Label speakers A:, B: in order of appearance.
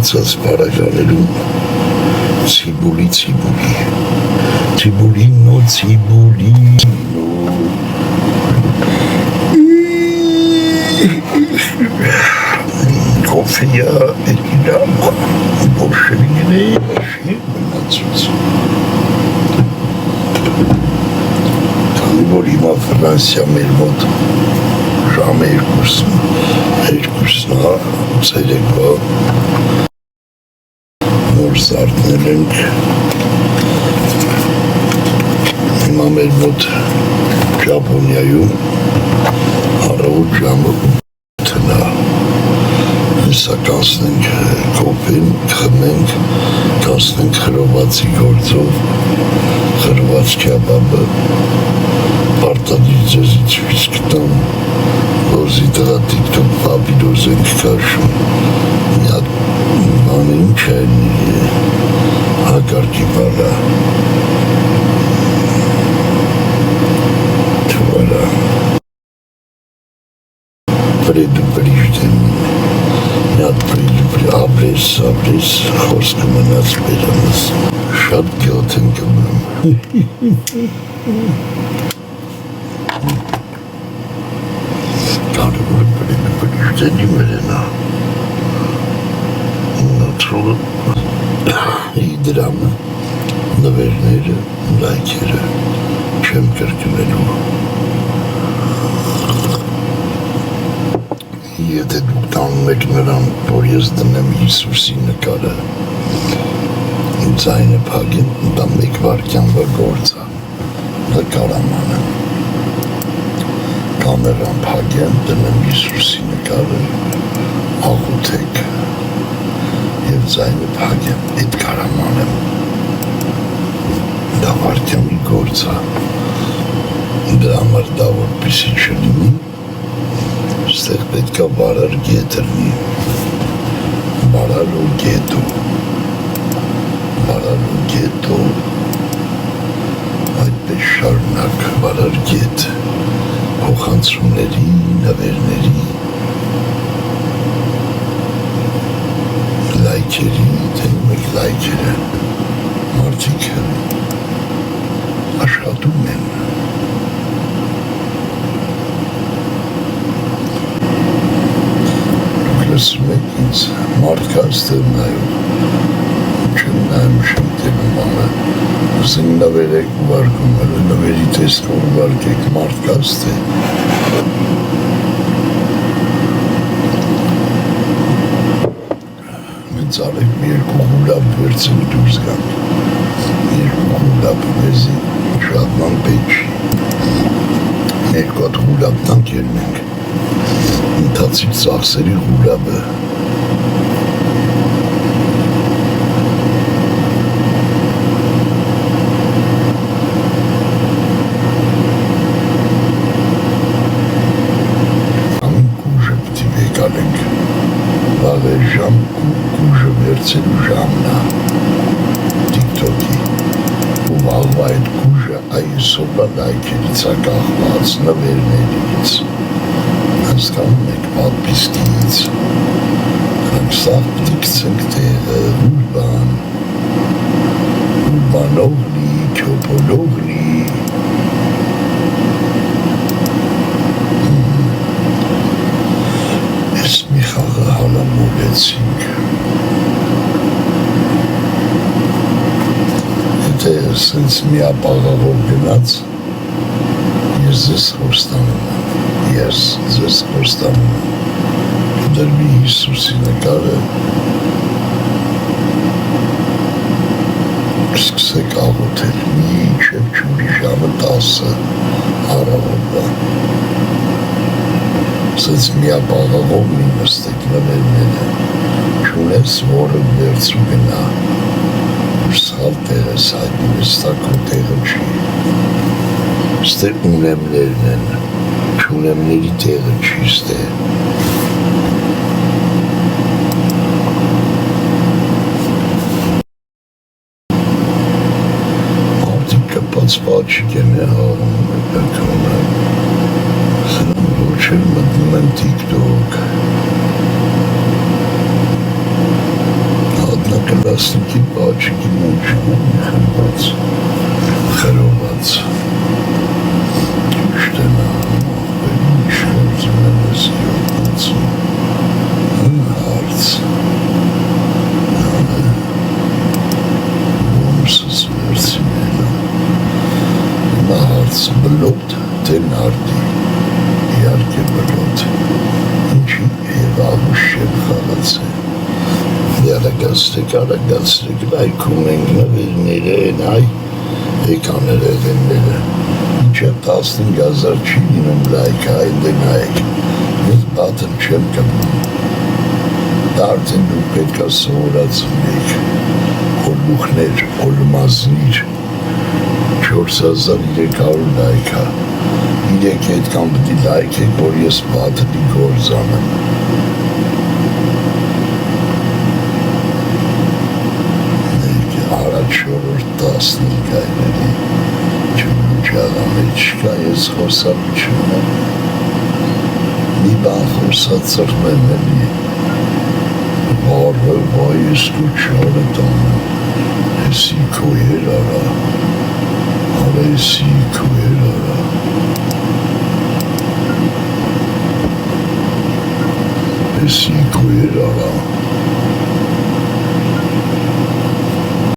A: մնացած բարակալերում Ցիբուլինո Կոֆեյա երկիրամա բոլշևիկների շիր մնացուց քանի որ հիմա Ֆրանսիա մեր մոտ ժամը երկուսն ցերեկվա նոր զարդնել ենք հիմա մեր մոտ Ճապոնիայում առավոտ ժամը 8-ն Հեսա կանցնենք կոպեն, խմենք, կանցնենք խրովածի գործով, խրոված քյաբաբը, պարտադիր ձեզի ցույց կտամ, ոզի տղա տիկտոկ պապիրոզ ենք քաշում, մի հատ բանը ինչ է հակարկի բառա, թվարա, պրեդուպրիժդեմին, Ապրես, խոսքը մնաց բերանս, շատ գյոտ են կմնում։ Կարևոր պրիժդենի մերենա, նոթրողը, իդրամը, նվերները, լայքերը, չեմ կրկնելու։ Եթե դուք տանում եք նրան, որ ես դնեմ Հիսուսի նկարը, ձայնը փագեն, դա մեկ վարկյանվա գործ է, նկարամանը, կամերան փագեն, դնեմ Հիսուսի նկարը, աղութեք, և ձայնը փագեն, այդ կարաման եմ, դա վարկյանի գործ է, դրա համար դա որպեսի չլինի, Ստեղ պետք է բարար գետ լինի, բարարու գետո, այդպես շարունակ բարար գետ, փոխանցումների, նվերների, լայքերի, թենում եք լայքերը, մարդիկ աշխատում են, լսում եք ինձ, մարդկա ստեղ նայում, չեմ նայում շեմ տենում ամը, ասենք նվեր եք ուվարկում, նվերի տեսքով ուվարկ եք, մարդկա ստեղ։ Մենք արեք մի երկու հուլապ վերցենք դուրս գանք, երկու հուլապ մեզի շատման պետք չի, երկու հատ հուլապ տանք ելնենք, Ընթացիկ ծախսերի հուլաբը Ամին կուժը պտի վեկալենք վաղը ժամ կուժը վերցելու ժամնա տիկտոքի ու վաղվա այդ կուժը այսօրվա լայքերից ակախված նվերներից Հասկանում եք պատպիսկից, նրանք սաղ պտի կցենք տեղը, ուրբանողլի, քյոպոլողլի, ես մի խաղը հալամոլեցինք, եթե սենց մի ապաղաղով գնաց, ես ձեզ խոստանում եմ, ես ձեզ խոստանում եմ, դրվի Հիսուսի նկարը, սկսեք աղոթել, մինչև ջուրի ժամը 10-ը առավոտվա, սենց միապաղաղով մի նստեք նվերները, չունես որը վերցու գնա, որ սխալ տեղս հայտնի վստակո տեղը չի, ստեղ ունեմներն են, չունեմների տեղը չի ստեղ, Սպաչիկ են է հաղում եկականը, սրան ոչ էլ մտնում են տիկտոկ, Տասնիկի բաչիկի մոջում խմբաց, խրոված, շտենա մաղբերի իշխորձում են ես գյոտնացում, հարց, ոնսս վերցինել նա հարց բլոտ, թե նարդի, իարկե բլոտ, ինչի և աղուշ չեմ խաղացել, Արագացրեք լայքում ենք նվիրները են այ եկաներ էլենները մինչև 15,000 չի լինում լայքը այն դե նայեք ես բաթն չեմ կմնում դա արդեն դուք պետք է սովորացնեք օլուխներ, օլմազնիր 4,300 լայքա 3 հետքան պտի լայք եք որ ես բաթնի գործանեմ Չորորդ 15 այների չմուջալամի չկա ես խոսալություն եմ մի բան խոսած ծրմեմ էլի վարը վայս դու չարը տանեմ էսի քոյեր արա արեսի քոյեր արա էսի քոյեր արա